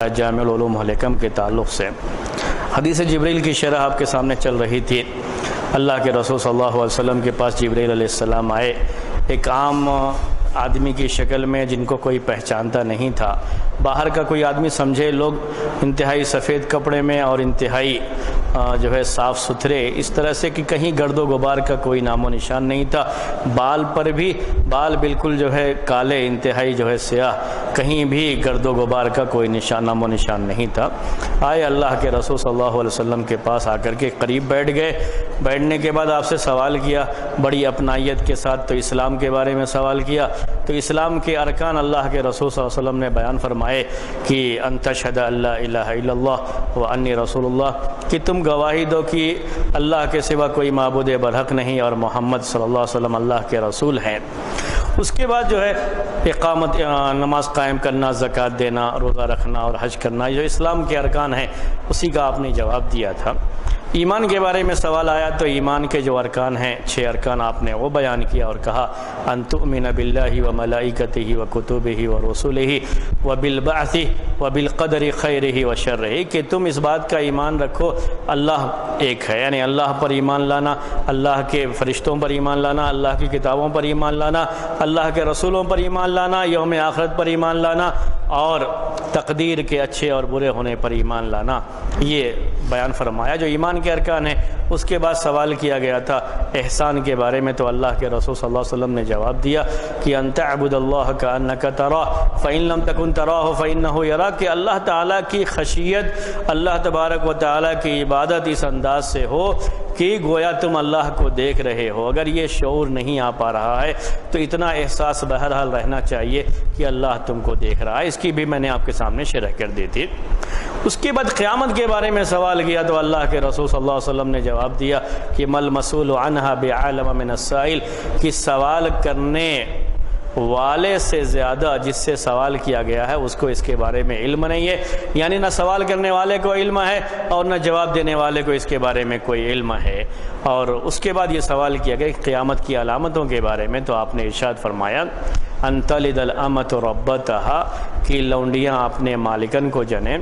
جامع العلوم والحکم کے تعلق سے حدیث جبریل کی شرح آپ کے سامنے چل رہی تھی۔ اللہ کے رسول صلی اللہ علیہ وسلم کے پاس جبریل علیہ السلام آئے، ایک عام آدمی کی شکل میں جن کو کوئی پہچانتا نہیں تھا۔ باہر کا کوئی آدمی سمجھے لوگ انتہائی سفید کپڑے میں اور انتہائی صاف ستھرے، اس طرح سے کہ کہیں گرد و غبار کا کوئی نام و نشان نہیں تھا۔ بال پر بھی بال بالکل کالے، انتہائی سیاہ، کہیں بھی گرد و غبار کا کوئی نام و نشان نہیں تھا۔ آئے اللہ کے رسول صلی اللہ علیہ وسلم کے پاس آ کر کے قریب بیٹھ گئے۔ بیٹھنے کے بعد آپ سے سوال کیا بڑی اپنائیت کے ساتھ، تو اسلام کے بارے میں سوال کیا۔ تو اسلام کے ارکان اللہ کے رسول صلی اللہ علیہ وسلم نے بیان فرمائے کہ ان تشہد ان لا الہ الا اللہ وانی رسول اللہ، کہ تم گواہی دو کہ اللہ کے سوا کوئی معبود برحق نہیں اور محمد صلی اللہ علیہ وسلم اللہ کے رسول ہیں۔ اس کے بعد اقامت نماز قائم کرنا، زکوٰۃ دینا، روزہ رکھنا اور حج کرنا، جو اسلام کے ارکان ہیں اسی کا آپ نے جواب دیا تھا۔ ایمان کے بارے میں سوال آیا تو ایمان کے جو ارکان ہیں 6 ارکان آپ نے وہ بیان کیا اور کہا ان تؤمن باللہ وملائکتہ وکتبہ ورسلہ وبالبعث وبالقدر خیرہ وشرہ، کہ تم اس بات کا ایمان رکھو اللہ ایک ہے، یعنی اللہ پر ایمان لانا، اللہ کے فرشتوں پر ایمان لانا، اللہ کی کتابوں پر ایمان لانا، اللہ کے رسولوں پر ایمان لانا، یوم آخرت پر ایمان لانا اور تقدیر کے اچھے اور برے ہونے پر ایمان لانا، یہ بیان فرمایا جو ایمان کے ارکان ہیں۔ اس کے بعد سوال کیا گیا تھا احسان کے بارے میں، تو اللہ کے رسول صلی اللہ علیہ وسلم نے جواب دیا کہ ان تعبد اللہ کأنک تراہ فإن لم تکن تراہ فإنہ یراک، کہ اللہ تعالیٰ کی خشیت، اللہ تبارک و تعالیٰ کی عبادت اس انداز سے ہو کہ گویا تم اللہ کو دیکھ رہے ہو۔ اگر یہ شعور نہیں آ پا رہا ہے تو اتنا احساس بہرحال رہنا چاہیے کہ اللہ تم کو دیکھ رہا ہے۔ اس کی بھی میں نے آپ کے سامنے شرح کر دی تھی۔ اس کے بعد قیامت کے بارے میں سوال کیا تو اللہ کے رسول صلی اللہ علیہ وسلم نے جواب دیا کہ مل مسئول عنہا بعالم من السائل، کہ سوال کرنے والے سے زیادہ جس سے سوال کیا گیا ہے اس کو اس کے بارے میں علم نہیں ہے، یعنی نہ سوال کرنے والے کو علم ہے اور نہ جواب دینے والے کو اس کے بارے میں کوئی علم ہے۔ اور اس کے بعد یہ سوال کیا گیا قیامت کی علامتوں کے بارے میں، تو آپ نے ارشاد فرمایا ان تلد الامۃ ربتہا، کہ لونڈیاں اپنے مالکن کو جنیں،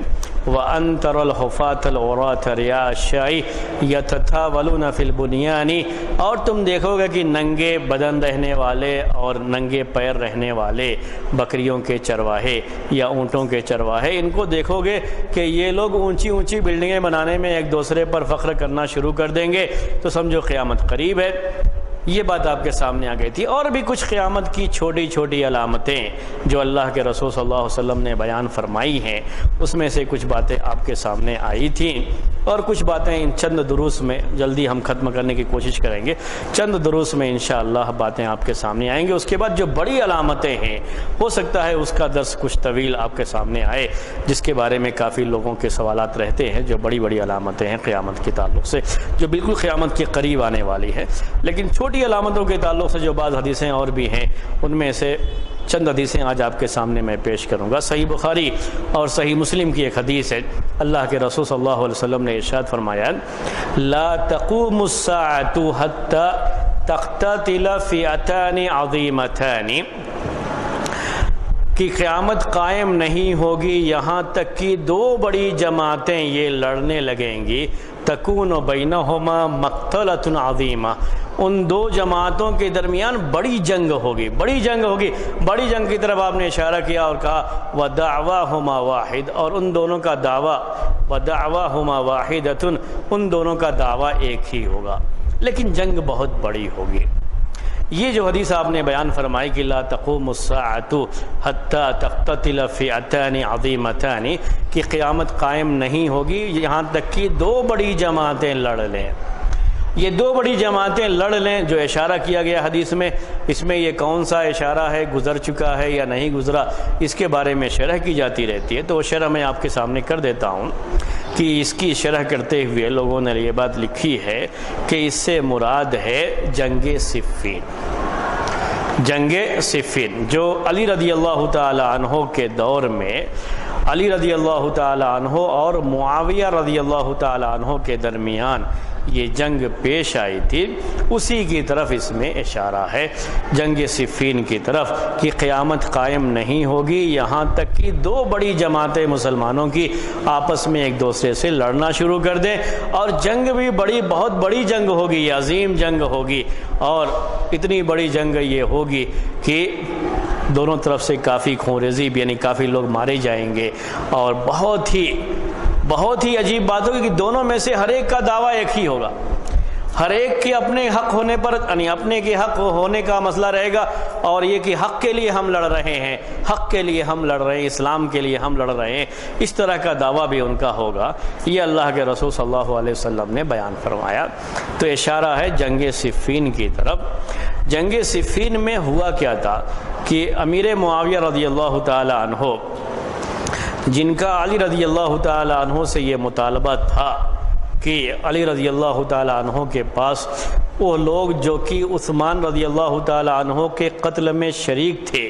وَأَن تَرَى الْحُفَاةَ الْعُرَاةَ رِعَاءَ الشَّاءِ يَتَطَاوَلُونَ فِي الْبُنْيَانِ، اور تم دیکھو گے کہ ننگے بدن رہنے والے اور ننگے پیر رہنے والے بکریوں کے چرواہے یا اونٹوں کے چرواہے، ان کو دیکھو گے کہ یہ لوگ اونچی اونچی بلڈنگیں بنانے میں ایک دوسرے پر فخر کرنا شروع کر دیں گے، تو سمجھو قیامت قریب ہے۔ یہ بات آپ کے سامنے آ گئی تھی۔ اور بھی کچھ قیامت کی چھوٹی چھوٹی علامتیں جو اللہ کے رسول صلی اللہ علیہ وسلم نے بیان فرمائی ہیں، اس میں سے کچھ باتیں آپ کے سامنے آئی تھیں، اور کچھ باتیں ان چند دروس میں جلدی ہم ختم کرنے کی کوشش کریں گے۔ چند دروس میں انشاءاللہ باتیں آپ کے سامنے آئیں گے۔ اس کے بعد جو بڑی علامتیں ہیں، ہو سکتا ہے اس کا درس کچھ طویل آپ کے سامنے آئے، جس کے بارے میں کافی لوگوں کے سوالات رہتے ہیں، جو بڑی بڑی علامتیں ہیں قیامت کے تعلق سے، جو بالکل قیامت کے قریب آنے والی ہیں۔ لیکن چھوٹی علامتوں کے تعلق سے جو بعض حدیثیں اور بھی ہیں، ان میں سے چند حدیثیں آج آپ کے سامنے میں پیش کروں گا۔ صحیح بخاری اور صحیح مسلم کی ایک حدیث ہے، اللہ کے رسول صلی اللہ علیہ وسلم نے ارشاد فرمایا لا تقوم الساعۃ حتی تقتتل فئتان عظیمتان، کہ قیامت قائم نہیں ہوگی یہاں تک کہ 2 بڑی جماعتیں یہ لڑنے لگیں گی، تکون بینہما مقتلۃ عظیمہ، ان 2 جماعتوں کے درمیان بڑی جنگ ہوگی، بڑی جنگ ہوگی۔ بڑی جنگ کی طرف آپ نے اشارہ کیا اور کہا وَدَعْوَاهُمَا وَاحِدٌ، اور ان دونوں کا دعویٰ وَدَعْوَاهُمَا وَاحِدَةٌ، ان دونوں کا دعویٰ ایک ہی ہوگا، لیکن جنگ بہت بڑی ہوگی۔ یہ جو حدیث آپ نے بیان فرمائی کہ لا تقوم الساعۃ حتی تقتتل فئتان عظیمتان، کہ قیامت قائم نہیں ہوگی یہاں تک کہ 2 بڑی جماعتیں لڑ لیں۔ یہ 2 بڑی جماعتیں لڑ لیں جو اشارہ کیا گیا حدیث میں، اس میں یہ کون سا اشارہ ہے، گزر چکا ہے یا نہیں گزرا، اس کے بارے میں شرح کی جاتی رہتی ہے، تو وہ شرح میں آپ کے سامنے کر دیتا ہوں کہ اس کی شرح کرتے ہوئے لوگوں نے یہ بات لکھی ہے کہ اس سے مراد ہے جنگ صفین۔ جنگ صفین جو علی رضی اللہ تعالی عنہ کے دور میں، علی رضی اللہ تعالی عنہ اور معاویہ رضی اللہ تعالی عنہ کے درمیان یہ جنگ پیش آئی تھی اسی کی طرف اس میں اشارہ ہے، جنگ صفین کی طرف، کہ قیامت قائم نہیں ہوگی یہاں تک کہ دو بڑی جماعتیں مسلمانوں کی آپس میں ایک دوسرے سے لڑنا شروع کر دیں، اور جنگ بھی بہت بڑی جنگ ہوگی، عظیم جنگ ہوگی، اور اتنی بڑی جنگ یہ ہوگی کہ دونوں طرف سے کافی خونریزی بھی، یعنی کافی لوگ مارے جائیں گے، اور بہت ہی عجیب بات ہوگی کہ دونوں میں سے ہر ایک کا دعویٰ ایک ہی ہوگا، ہر ایک کے اپنے حق ہونے پر، یعنی اپنے کے حق ہونے کا مسئلہ رہے گا، اور یہ کہ حق کے لیے ہم لڑ رہے ہیں، حق کے لیے ہم لڑ رہے ہیں، اسلام کے لیے ہم لڑ رہے ہیں، اس طرح کا دعویٰ بھی ان کا ہوگا۔ یہ اللہ کے رسول صلی اللہ علیہ وسلم نے بیان فرمایا، تو اشارہ ہے جنگ صفین کی طرف۔ جنگ صفین میں ہوا کیا تھا کہ امیر معاویہ رضی اللہ تعالی عنہ، جن کا علی رضی اللہ تعالی عنہ سے یہ مطالبہ تھا کہ علی رضی اللہ تعالی عنہ کے پاس وہ لوگ جو کہ عثمان رضی اللہ تعالی عنہ کے قتل میں شریک تھے،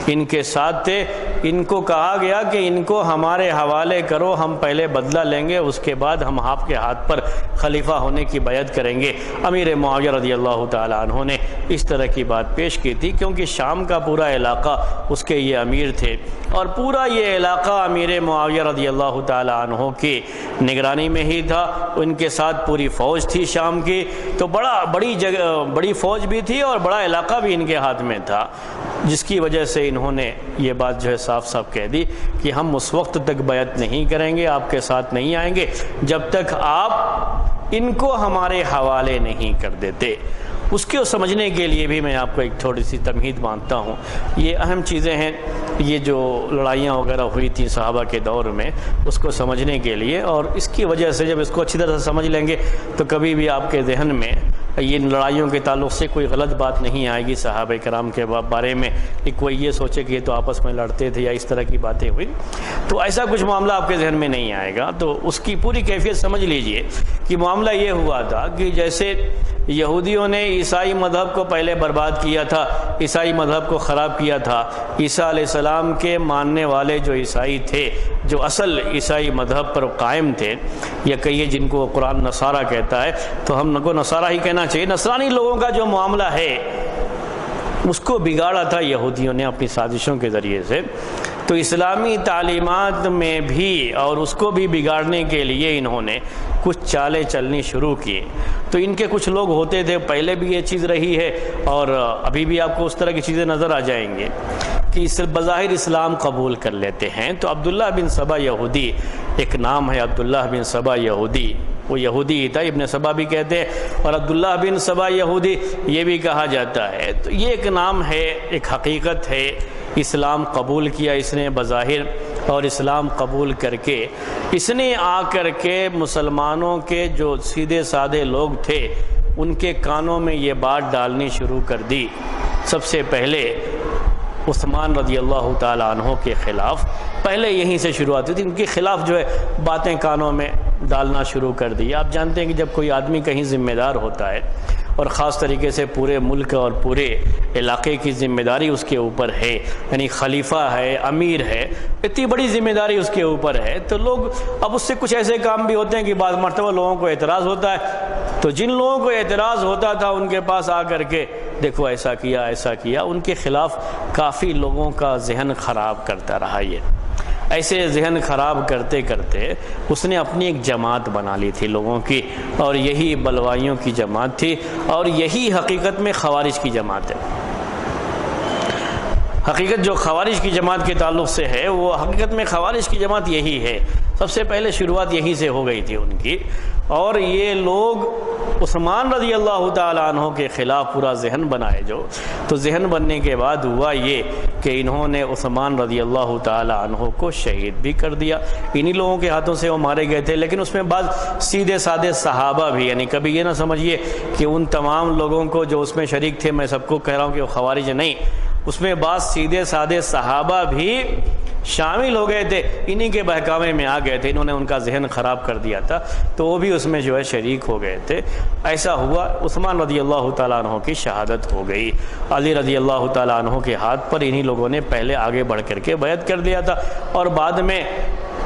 ان کے ساتھ تھے، ان کو کہا گیا کہ ان کو ہمارے حوالے کرو، ہم پہلے بدلہ لیں گے، اس کے بعد ہم آپ کے ہاتھ پر خلیفہ ہونے کی بیعت کریں گے۔ امیر معاویہ رضی اللہ تعالی عنہ نے اس طرح کی بات پیش کی تھی، کیونکہ شام کا پورا علاقہ اس کے یہ امیر تھے، اور پورا یہ علاقہ امیر معاویہ رضی اللہ تعالی عنہ کی نگرانی میں ہی تھا، ان کے ساتھ پوری فوج تھی شام کی، تو بڑی فوج بھی تھی اور بڑا علاقہ بھی ان کے ہاتھ میں تھا، جس کی وجہ سے انہوں نے یہ بات جو ہے صاف صاف کہہ دی کہ ہم اس وقت تک بیعت نہیں کریں گے، آپ کے ساتھ نہیں آئیں گے جب تک آپ ان کو ہمارے حوالے نہیں کر دیتے۔ اس کو سمجھنے کے لیے بھی میں آپ کو ایک تھوڑی سی تمہید مانتا ہوں، یہ اہم چیزیں ہیں، یہ جو لڑائیاں وغیرہ ہوئی تھیں صحابہ کے دور میں، اس کو سمجھنے کے لیے، اور اس کی وجہ سے جب اس کو اچھی طرح سے سمجھ لیں گے تو کبھی بھی آپ کے ذہن میں یہ لڑائیوں کے تعلق سے کوئی غلط بات نہیں آئے گی صحابہ کرام کے بارے میں کہ کوئی یہ سوچے کہ یہ تو آپس میں لڑتے تھے یا اس طرح کی باتیں ہوئی، تو ایسا کچھ معاملہ آپ کے ذہن میں نہیں آئے گا۔ تو اس کی پوری کیفیت سمجھ لیجئے کہ معاملہ یہ ہوا تھا کہ جیسے یہودیوں نے عیسائی مذہب کو پہلے برباد کیا تھا، عیسائی مذہب کو خراب کیا تھا، عیسیٰ علیہ السلام کے ماننے والے جو عیسائی تھے، جو اصل عیسائی مذہب پر قائم تھے، یا کہیے جن کو قرآن نصارہ کہتا ہے، تو ہم کو نصارہ ہی کہنا چاہیے، نصرانی لوگوں کا جو معاملہ ہے اس کو بگاڑا تھا یہودیوں نے اپنی سازشوں کے ذریعے سے، تو اسلامی تعلیمات میں بھی اور اس کو بھی بگاڑنے کے لیے انہوں نے کچھ چالیں چلنی شروع کی۔ تو ان کے کچھ لوگ ہوتے تھے، پہلے بھی یہ چیز رہی ہے اور ابھی بھی آپ کو اس طرح کی چیزیں نظر آ جائیں گے کہ بظاہر اسلام قبول کر لیتے ہیں۔ تو عبداللہ بن سبا یہودی، ایک نام ہے عبداللہ بن سبا یہودی، وہ یہودی ہی تھا، ابن سبا بھی کہتے ہیں، اور عبداللہ بن سبا یہودی یہ بھی کہا جاتا ہے۔ تو یہ ایک نام ہے، ایک حقیقت ہے، اسلام قبول کیا اس نے بظاہر، اور اسلام قبول کر کے اس نے آ کر کے مسلمانوں کے جو سیدھے سادے لوگ تھے ان کے کانوں میں یہ بات ڈالنی شروع کر دی۔ سب سے پہلے عثمان رضی اللہ تعالی عنہ کے خلاف پہلے یہیں سے شروعات ہوئی تھی، ان کے خلاف جو ہے باتیں کانوں میں ڈالنا شروع کر دی۔ آپ جانتے ہیں کہ جب کوئی آدمی کہیں ذمہ دار ہوتا ہے اور خاص طریقے سے پورے ملک اور پورے علاقے کی ذمہ داری اس کے اوپر ہے، یعنی خلیفہ ہے، امیر ہے، اتنی بڑی ذمہ داری اس کے اوپر ہے، تو لوگ اب اس سے کچھ ایسے کام بھی ہوتے ہیں کہ بعض مرتبہ لوگوں کو اعتراض ہوتا ہے، تو جن لوگوں کو اعتراض ہوتا تھا ان کے پاس آ کر کے دیکھو ایسا کیا ایسا کیا، ان کے خلاف کافی لوگوں کا ذہن خراب کرتا رہا۔ یہ ایسے ذہن خراب کرتے کرتے اس نے اپنی ایک جماعت بنا لی تھی لوگوں کی، اور یہی بلوائیوں کی جماعت تھی، اور یہی حقیقت میں خوارج کی جماعت ہے۔ حقیقت جو خوارج کی جماعت کے تعلق سے ہے، وہ حقیقت میں خوارج کی جماعت یہی ہے، سب سے پہلے شروعات یہیں سے ہو گئی تھی ان کی، اور یہ لوگ عثمان رضی اللہ تعالیٰ عنہ کے خلاف پورا ذہن بنائے جو، تو ذہن بننے کے بعد ہوا یہ کہ انہوں نے عثمان رضی اللہ تعالیٰ عنہ کو شہید بھی کر دیا، انہی لوگوں کے ہاتھوں سے وہ مارے گئے تھے، لیکن اس میں بعض سیدھے سادے صحابہ بھی، یعنی کبھی یہ نہ سمجھیے کہ ان تمام لوگوں کو جو اس میں شریک تھے میں سب کو کہہ رہا ہوں کہ وہ خوارج نہیں، اس میں بعض سیدھے سادے صحابہ بھی شامل ہو گئے تھے، انہی کے بہکاوے میں آ گئے تھے، انہوں نے ان کا ذہن خراب کر دیا تھا، تو وہ بھی اس میں جو ہے شریک ہو گئے تھے۔ ایسا ہوا، عثمان رضی اللہ تعالیٰ عنہ کی شہادت ہو گئی، علی رضی اللہ تعالیٰ عنہ کے ہاتھ پر انہی لوگوں نے پہلے آگے بڑھ کر کے بیعت کر دیا تھا، اور بعد میں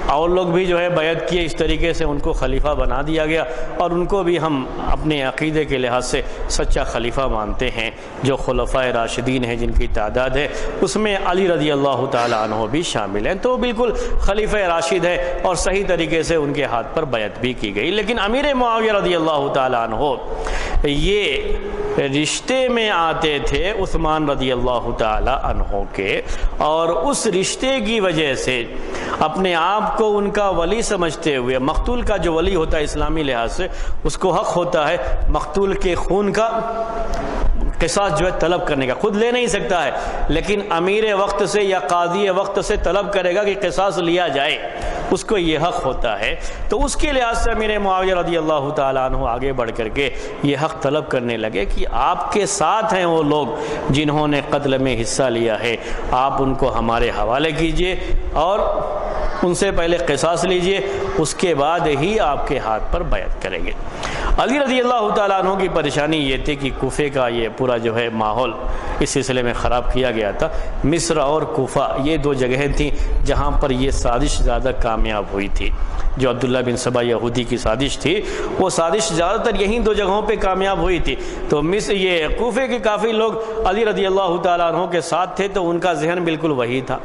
اور لوگ بھی جو ہے بیعت کیے، اس طریقے سے ان کو خلیفہ بنا دیا گیا، اور ان کو بھی ہم اپنے عقیدے کے لحاظ سے سچا خلیفہ مانتے ہیں۔ جو خلفائے راشدین ہیں جن کی تعداد ہے اس میں علی رضی اللہ تعالیٰ عنہ بھی شامل ہیں، تو بالکل خلیفہ راشد ہے اور صحیح طریقے سے ان کے ہاتھ پر بیعت بھی کی گئی۔ لیکن امیر معاویہ رضی اللہ تعالیٰ عنہ یہ رشتے میں آتے تھے عثمان رضی اللہ تعالیٰ عنہ کے، اور اس رشتے کی وجہ سے اپنے آپ کو ان کا ولی سمجھتے ہوئے، مقتول کا جو ولی ہوتا ہے اسلامی لحاظ سے اس کو حق ہوتا ہے مقتول کے خون کا قصاص جو ہے طلب کرنے کا، خود لے نہیں سکتا ہے لیکن امیر وقت سے یا قاضی وقت سے طلب کرے گا کہ قصاص لیا جائے، اس کو یہ حق ہوتا ہے۔ تو اس کے لحاظ سے امیر معاویہ رضی اللہ تعالیٰ عنہ آگے بڑھ کر کے یہ حق طلب کرنے لگے کہ آپ کے ساتھ ہیں وہ لوگ جنہوں نے قتل میں حصہ لیا ہے، آپ ان کو ہمارے حوالے کیجئے اور ان سے پہلے قصاص لیجئے، اس کے بعد ہی آپ کے ہاتھ پر بیعت کریں گے۔ علی رضی اللہ تعالیٰ عنہ کی پریشانی یہ تھی کہ کوفے کا یہ پورا جو ہے ماحول اس سلسلے میں خراب کیا گیا تھا۔ مصر اور کوفہ یہ دو جگہیں تھیں جہاں پر یہ سازش زیادہ کامیاب ہوئی تھی۔ جو عبداللہ بن سبا یہودی کی سازش تھی وہ سازش زیادہ تر یہیں دو جگہوں پہ کامیاب ہوئی تھی۔ تو یہ کوفے کے کافی لوگ علی رضی اللہ تعالیٰ عنہ کے ساتھ تھے، تو ان کا ذہن بالکل وہی تھا۔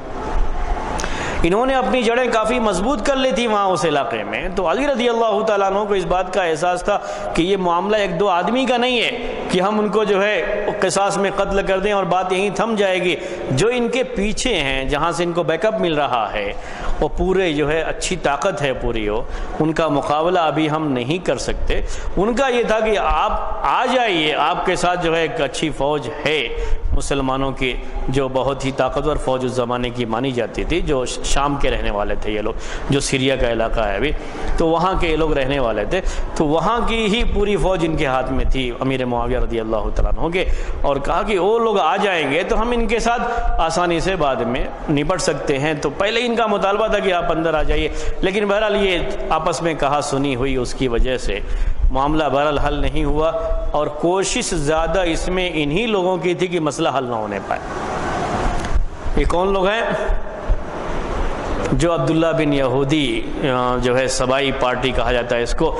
انہوں نے اپنی جڑیں کافی مضبوط کر لی تھی وہاں اس علاقے میں، تو علی رضی اللہ تعالیٰ عنہ کو اس بات کا احساس تھا کہ یہ معاملہ ایک دو آدمی کا نہیں ہے کہ ہم ان کو جو ہے قصاص میں قتل کر دیں اور بات یہیں تھم جائے گی۔ جو ان کے پیچھے ہیں، جہاں سے ان کو بیک اپ مل رہا ہے، وہ پورے جو ہے اچھی طاقت ہے پوری، ہو ان کا مقابلہ ابھی ہم نہیں کر سکتے۔ ان کا یہ تھا کہ آپ آ جائیے، آپ کے ساتھ جو ہے ایک اچھی فوج ہے مسلمانوں کی، جو بہت ہی طاقتور فوج اس زمانے کی مانی جاتی تھی، جو شام کے رہنے والے تھے یہ لوگ، جو سیریا کا علاقہ ہے ابھی، تو وہاں کے یہ لوگ رہنے والے تھے، تو وہاں کی ہی پوری فوج ان کے ہاتھ میں تھی امیر معاویہ رضی اللہ تعالیٰ عنہ کے، اور کہا کہ وہ لوگ آ جائیں گے تو ہم ان کے ساتھ آسانی سے بعد میں نپٹ سکتے ہیں۔ تو پہلے ان کا مطالبہ تھا کہ آپ اندر آ جائیے، لیکن بہرحال یہ آپس میں کہا سنی ہوئی، اس کی وجہ سے معاملہ بہرحال حل نہیں ہوا، اور کوشش زیادہ اس میں انہی لوگوں کی تھی کہ مسئلہ حل نہ ہونے پائے۔ یہ کون لوگ ہیں؟ جو عبداللہ بن یہودی جو ہے سبائی پارٹی کہا جاتا ہے اس کو،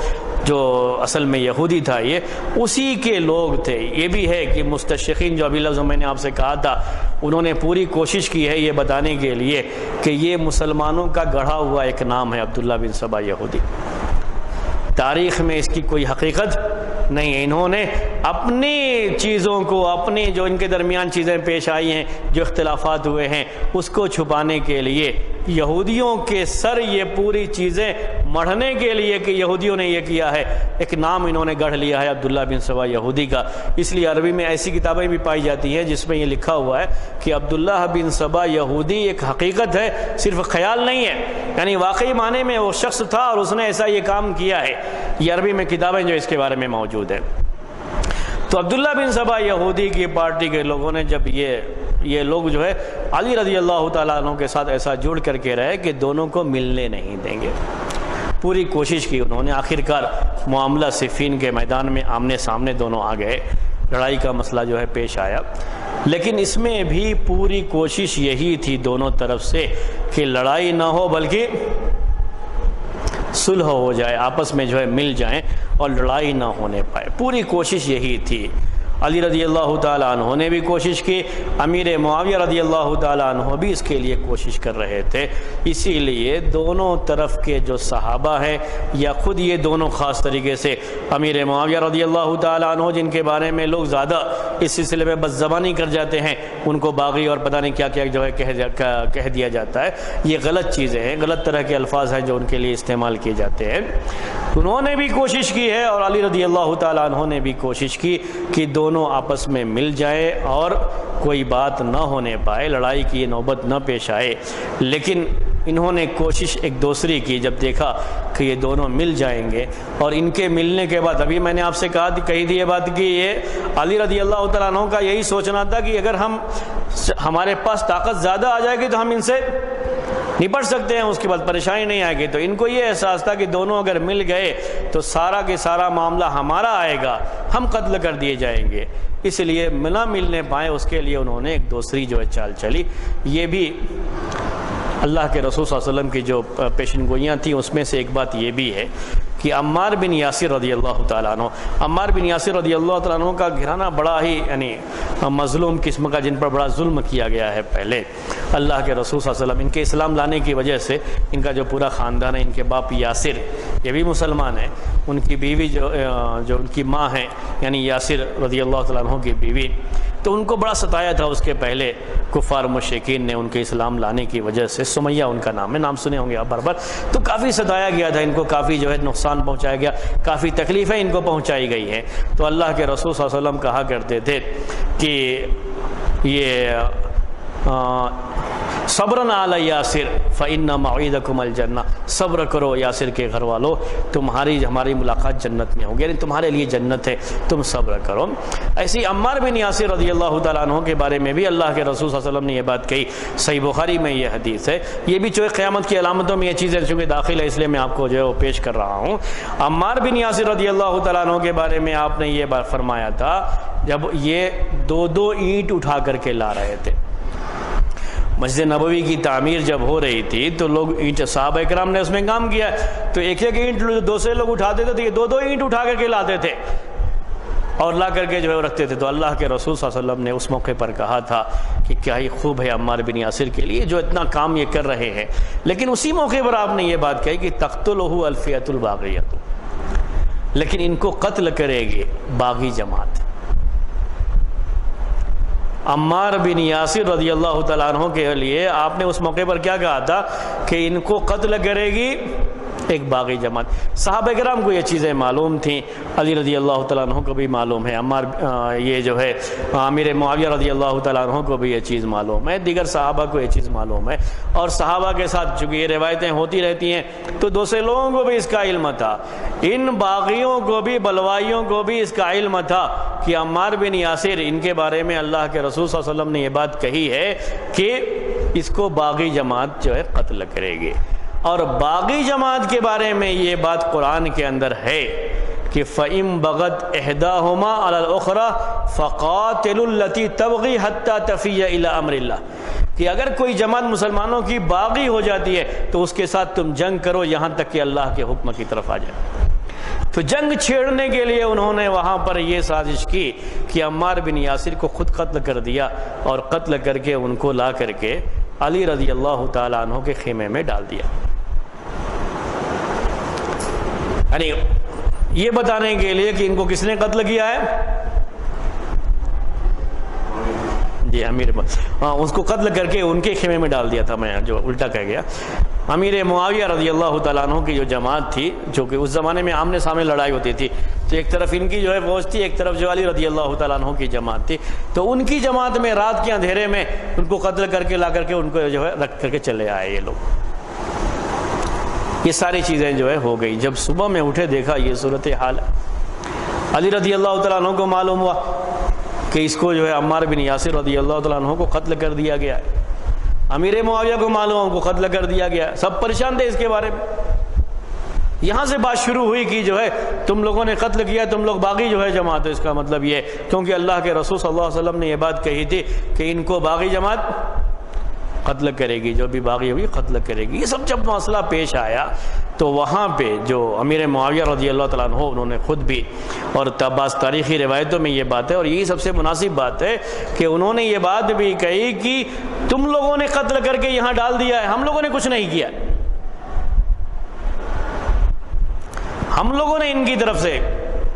جو اصل میں یہودی تھا، یہ اسی کے لوگ تھے۔ یہ بھی ہے کہ مستشرقین جو ابھی لفظ میں نے آپ سے کہا تھا، انہوں نے پوری کوشش کی ہے یہ بتانے کے لیے کہ یہ مسلمانوں کا گڑھا ہوا ایک نام ہے عبداللہ بن سبا یہودی، تاریخ میں اس کی کوئی حقیقت نہیں ہے۔ انہوں نے اپنی چیزوں کو، اپنی جو ان کے درمیان چیزیں پیش آئی ہیں، جو اختلافات ہوئے ہیں، اس کو چھپانے کے لیے یہودیوں کے سر یہ پوری چیزیں مڑھنے کے لیے کہ یہودیوں نے یہ کیا ہے، ایک نام انہوں نے گڑھ لیا ہے عبداللہ بن سبا یہودی کا۔ اس لیے عربی میں ایسی کتابیں بھی پائی جاتی ہیں جس میں یہ لکھا ہوا ہے کہ عبداللہ بن سبا یہودی ایک حقیقت ہے، صرف خیال نہیں ہے، یعنی واقعی معنی میں وہ شخص تھا اور اس نے ایسا یہ کام کیا ہے۔ یہ عربی میں کتابیں جو اس کے بارے میں موجود ہیں۔ تو عبداللہ بن سبا یہودی کی پارٹی کے لوگوں نے جب یہ لوگ جو ہے علی رضی اللہ تعالیٰ عنہ کے ساتھ ایسا جوڑ کر کے رہے کہ دونوں کو ملنے نہیں دیں گے، پوری کوشش کی انہوں نے، آخرکار معاملہ صفین کے میدان میں آمنے سامنے دونوں آ گئے، لڑائی کا مسئلہ جو ہے پیش آیا، لیکن اس میں بھی پوری کوشش یہی تھی دونوں طرف سے کہ لڑائی نہ ہو بلکہ صلح ہو جائے، آپس میں جو ہے مل جائیں اور لڑائی نہ ہونے پائے، پوری کوشش یہی تھی۔ علی رضی اللہ تعالیٰ عنہ نے بھی کوشش کی، امیر معاویہ رضی اللہ تعالیٰ عنہ بھی اس کے لیے کوشش کر رہے تھے۔ اسی لیے دونوں طرف کے جو صحابہ ہیں یا خود یہ دونوں خاص طریقے سے امیر معاویہ رضی اللہ تعالیٰ عنہ، جن کے بارے میں لوگ زیادہ اس سلسلے میں بد زبانی کر جاتے ہیں، ان کو باغی اور پتہ نہیں کیا کیا جو ہے کہہ دیا جاتا ہے، یہ غلط چیزیں ہیں، غلط طرح کے الفاظ ہیں جو ان کے لیے استعمال کیے جاتے ہیں۔ انہوں نے بھی کوشش کی ہے اور علی رضی اللہ تعالیٰ عنہ نے بھی کوشش کی کہ دونوں آپس میں مل جائیں اور کوئی بات نہ ہونے پائے، لڑائی کی نوبت نہ پیش آئے، لیکن انہوں نے کوشش ایک دوسری کی۔ جب دیکھا کہ یہ دونوں مل جائیں گے اور ان کے ملنے کے بعد، ابھی میں نے آپ سے کہی تھی یہ بات کہ یہ علی رضی اللہ تعالیٰ عنہ کا یہی سوچنا تھا کہ اگر ہمارے پاس طاقت زیادہ آ جائے گی تو ہم ان سے نپٹ سکتے ہیں، اس کے بعد پریشانی نہیں آئے گی۔ تو ان کو یہ احساس تھا کہ دونوں اگر مل گئے تو سارا کے سارا معاملہ ہمارا آئے گا، ہم قتل کر دیے جائیں گے، اس لیے نہ ملنے پائے، اس کے لیے انہوں نے ایک دوسری جو ہے چال چلی۔ یہ بھی اللہ کے رسول صلی اللہ علیہ وسلم کی جو پیشن گوئیاں تھیں اس میں سے ایک بات یہ بھی ہے کہ عمار بن یاسر رضی اللہ تعالیٰ عنہ، عمار بن یاسر رضی اللہ تعالیٰ عنہ کا گھرانہ بڑا ہی یعنی مظلوم قسم کا، جن پر بڑا ظلم کیا گیا ہے پہلے اللہ کے رسول صلی اللہ علیہ وسلم، ان کے اسلام لانے کی وجہ سے ان کا جو پورا خاندان ہے، ان کے باپ یاسر یہ بھی مسلمان ہیں، ان کی بیوی جو ان کی ماں ہیں یعنی یاسر رضی اللہ تعالیٰ عنہ کی بیوی، تو ان کو بڑا ستایا تھا اس کے پہلے کفار مشرکین نے ان کے اسلام لانے کی وجہ سے۔ سمیہ ان کا نام ہے، نام سنے ہوں گے آپ بار، تو کافی ستایا گیا تھا ان کو، کافی جو ہے نقصان پہنچایا گیا، کافی تکلیفیں ان کو پہنچائی گئی ہیں۔ تو اللہ کے رسول صلی اللہ علیہ وسلم کہا کرتے تھے کہ یہ صبرن علی یاسر فإن موعدکم الجنہ، صبر کرو یاسر کے گھر والو، ہماری ملاقات جنت میں ہوگی، یعنی تمہارے لیے جنت ہے، تم صبر کرو۔ ایسی عمار بن یاسر رضی اللہ تعالیٰ عنہ کے بارے میں بھی اللہ کے رسول صلی اللہ علیہ وسلم نے یہ بات کہی، صحیح بخاری میں یہ حدیث ہے۔ یہ بھی جو قیامت کی علامتوں میں یہ چیزیں چونکہ داخل ہے اس لیے میں آپ کو جو ہے وہ پیش کر رہا ہوں۔ عمار بن یاسر رضی اللہ تعالیٰ عنہ کے بارے میں آپ نے یہ بات فرمایا تھا جب یہ دو اینٹ اٹھا کر کے لا رہے تھے، مسجد نبوی کی تعمیر جب ہو رہی تھی تو لوگ اینٹ، صحابہ کرام نے اس میں کام کیا، تو ایک اینٹ دوسرے لوگ اٹھاتے تھے تو یہ دو اینٹ اٹھا کر کے لاتے تھے اور لا کر کے جو ہے رکھتے تھے۔ تو اللہ کے رسول صلی اللہ علیہ وسلم نے اس موقع پر کہا تھا کہ کیا ہی خوب ہے عمار بن یاسر کے لیے جو اتنا کام یہ کر رہے ہیں، لیکن اسی موقع پر آپ نے یہ بات کہی کہ تقتلہ الفئۃ الباغیہ، لیکن ان کو قتل کرے گی باغی جماعت۔ عمار بن یاسر رضی اللہ تعالیٰ عنہ کے لیے آپ نے اس موقع پر کیا کہا تھا کہ ان کو قتل کرے گی ایک باغی جماعت۔ صحابہ کرام کو یہ چیزیں معلوم تھیں، علی رضی اللہ تعالیٰ عنہ کو بھی معلوم ہے، یہ جو ہے امیر معاویہ رضی اللہ تعالیٰ عنہ کو بھی یہ چیز معلوم ہے، دیگر صحابہ کو یہ چیز معلوم ہے، اور صحابہ کے ساتھ چونکہ یہ روایتیں ہوتی رہتی ہیں تو دوسرے لوگوں کو بھی اس کا علم تھا، ان باغیوں کو بھی، بلوائیوں کو بھی اس کا علم تھا کہ عمار بن یاسر ان کے بارے میں اللہ کے رسول صلی اللہ علیہ وسلم نے یہ بات کہی ہے کہ اس کو باغی جماعت جو ہے قتل کرے گی۔ اور باغی جماعت کے بارے میں یہ بات قرآن کے اندر ہے کہ فَإِن بَغَتْ إِحْدَاهُمَا عَلَى الْأُخْرَى فَقَاتِلُوا الَّتِي تَبْغِي حَتَّى تَفِيَّ إِلَى أَمْرِ اللَّهِ، کہ اگر کوئی جماعت مسلمانوں کی باغی ہو جاتی ہے تو اس کے ساتھ تم جنگ کرو یہاں تک کہ اللہ کے حکم کی طرف آ جائے۔ تو جنگ چھیڑنے کے لیے انہوں نے وہاں پر یہ سازش کی کہ عمار بن یاسر کو خود قتل کر دیا اور قتل کر کے ان کو لا کر کے علی رضی اللہ تعالیٰ عنہ کے خیمے میں ڈال دیا، یعنی یہ بتانے کے لیے کہ ان کو کس نے قتل کیا ہے، جی امیر، اس کو قتل کر کے ان کے خیمے میں ڈال دیا تھا، میں جو الٹا کہہ گیا۔ امیر معاویہ رضی اللہ تعالیٰ عنہ کی جو جماعت تھی، جو کہ اس زمانے میں آمنے سامنے لڑائی ہوتی تھی، تو ایک طرف ان کی جو ہے فوج تھی، ایک طرف جو علی رضی اللہ تعالیٰ عنہ کی جماعت تھی، تو ان کی جماعت میں رات کے اندھیرے میں ان کو قتل کر کے لا کر کے ان کو جو ہے رکھ کر کے چلے آئے یہ لوگ۔ یہ ساری چیزیں جو ہے ہو گئی، جب صبح میں اٹھے دیکھا یہ صورتحال ہے، علی رضی اللہ تعالیٰ عنہ کو معلوم ہوا کہ اس کو جو ہے عمار بن یاسر رضی اللہ تعالیٰ عنہ کو قتل کر دیا گیا ہے، امیر معاویہ کو معلوم ان کو قتل کر دیا گیا، سب پریشان تھے اس کے بارے میں۔ یہاں سے بات شروع ہوئی کہ جو ہے تم لوگوں نے قتل کیا، تم لوگ باغی جو ہے جماعت ہے، اس کا مطلب یہ، کیونکہ اللہ کے رسول صلی اللہ علیہ وسلم نے یہ بات کہی تھی کہ ان کو باغی جماعت قتل کرے گی، جو بھی باغی ہوگی قتل کرے گی۔ یہ سب جب مسئلہ پیش آیا تو وہاں پہ جو امیر معاویہ رضی اللہ تعالیٰ عنہ انہوں نے خود بھی، اور بعض تاریخی روایتوں میں یہ بات ہے اور یہی سب سے مناسب بات ہے کہ انہوں نے یہ بات بھی کہی کہ تم لوگوں نے قتل کر کے یہاں ڈال دیا ہے، ہم لوگوں نے کچھ نہیں کیا، ہم لوگوں نے ان کی طرف سے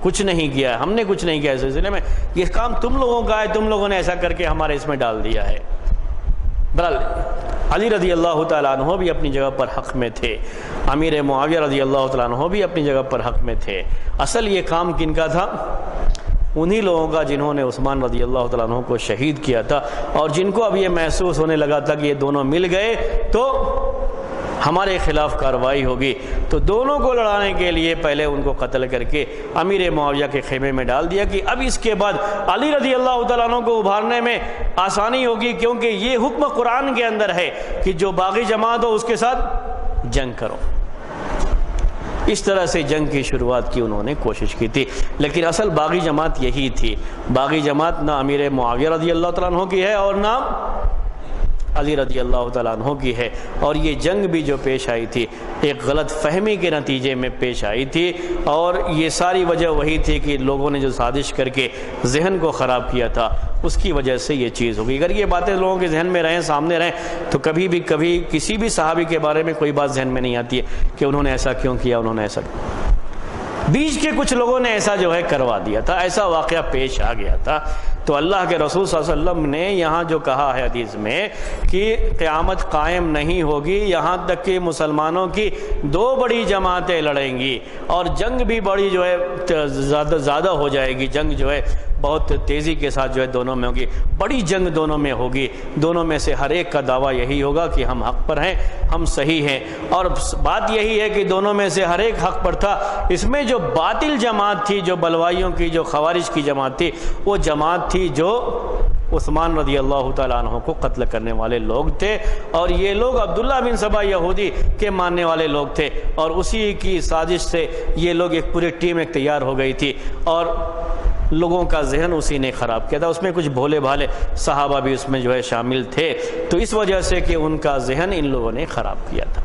کچھ نہیں کیا، ہم نے کچھ نہیں کیا، اس سلسلے میں یہ کام تم لوگوں کا ہے، تم لوگوں نے ایسا کر کے ہمارے اس میں ڈال دیا ہے۔ بہرحال علی رضی اللہ تعالیٰ عنہ بھی اپنی جگہ پر حق میں تھے، امیر معاویہ رضی اللہ تعالیٰ عنہ بھی اپنی جگہ پر حق میں تھے۔ اصل یہ کام کن کا تھا؟ انہی لوگوں کا جنہوں نے عثمان رضی اللہ تعالیٰ عنہ کو شہید کیا تھا، اور جن کو اب یہ محسوس ہونے لگا تھا کہ یہ دونوں مل گئے تو ہمارے خلاف کارروائی ہوگی، تو دونوں کو لڑانے کے لیے پہلے ان کو قتل کر کے امیر معاویہ کے خیمے میں ڈال دیا کہ اب اس کے بعد علی رضی اللہ تعالیٰ عنہ کو ابھارنے میں آسانی ہوگی، کیونکہ یہ حکم قرآن کے اندر ہے کہ جو باغی جماعت ہو اس کے ساتھ جنگ کرو۔ اس طرح سے جنگ کی شروعات کی انہوں نے کوشش کی تھی، لیکن اصل باغی جماعت یہی تھی۔ باغی جماعت نہ امیر معاویہ رضی اللہ تعالیٰ عنہ کی ہے اور نہ علی رضی اللہ تعالیٰ عنہ کی ہے، اور یہ جنگ بھی جو پیش آئی تھی ایک غلط فہمی کے نتیجے میں پیش آئی تھی، اور یہ ساری وجہ وہی تھی کہ لوگوں نے جو سازش کر کے ذہن کو خراب کیا تھا اس کی وجہ سے یہ چیز ہوگی۔ اگر یہ باتیں لوگوں کے ذہن میں رہیں، سامنے رہیں، تو کبھی کسی بھی صحابی کے بارے میں کوئی بات ذہن میں نہیں آتی ہے کہ انہوں نے ایسا کیوں کیا، انہوں نے ایسا کیا۔ بیچ کے کچھ لوگوں نے ایسا جو ہے کروا دیا تھا، ایسا واقعہ پیش آ گیا تھا۔ تو اللہ کے رسول صلی اللہ علیہ وسلم نے یہاں جو کہا ہے حدیث میں کہ قیامت قائم نہیں ہوگی یہاں تک کہ مسلمانوں کی دو بڑی جماعتیں لڑیں گی، اور جنگ بھی بڑی جو ہے زیادہ ہو جائے گی، جنگ جو ہے بہت تیزی کے ساتھ جو ہے دونوں میں ہوگی، بڑی جنگ دونوں میں ہوگی، دونوں میں سے ہر ایک کا دعویٰ یہی ہوگا کہ ہم حق پر ہیں، ہم صحیح ہیں۔ اور بات یہی ہے کہ دونوں میں سے ہر ایک حق پر تھا۔ اس میں جو باطل جماعت تھی، جو بلوائیوں کی، جو خوارج کی جماعت تھی، وہ جماعت تھی جو عثمان رضی اللہ تعالیٰ عنہ کو قتل کرنے والے لوگ تھے، اور یہ لوگ عبداللہ بن سبا یہودی کے ماننے والے لوگ تھے، اور اسی کی سازش سے یہ لوگ ایک پوری ٹیم ایک تیار ہو گئی تھی، اور لوگوں کا ذہن اسی نے خراب کیا تھا۔ اس میں کچھ بھولے بھالے صحابہ بھی اس میں جو ہے شامل تھے، تو اس وجہ سے کہ ان کا ذہن ان لوگوں نے خراب کیا تھا۔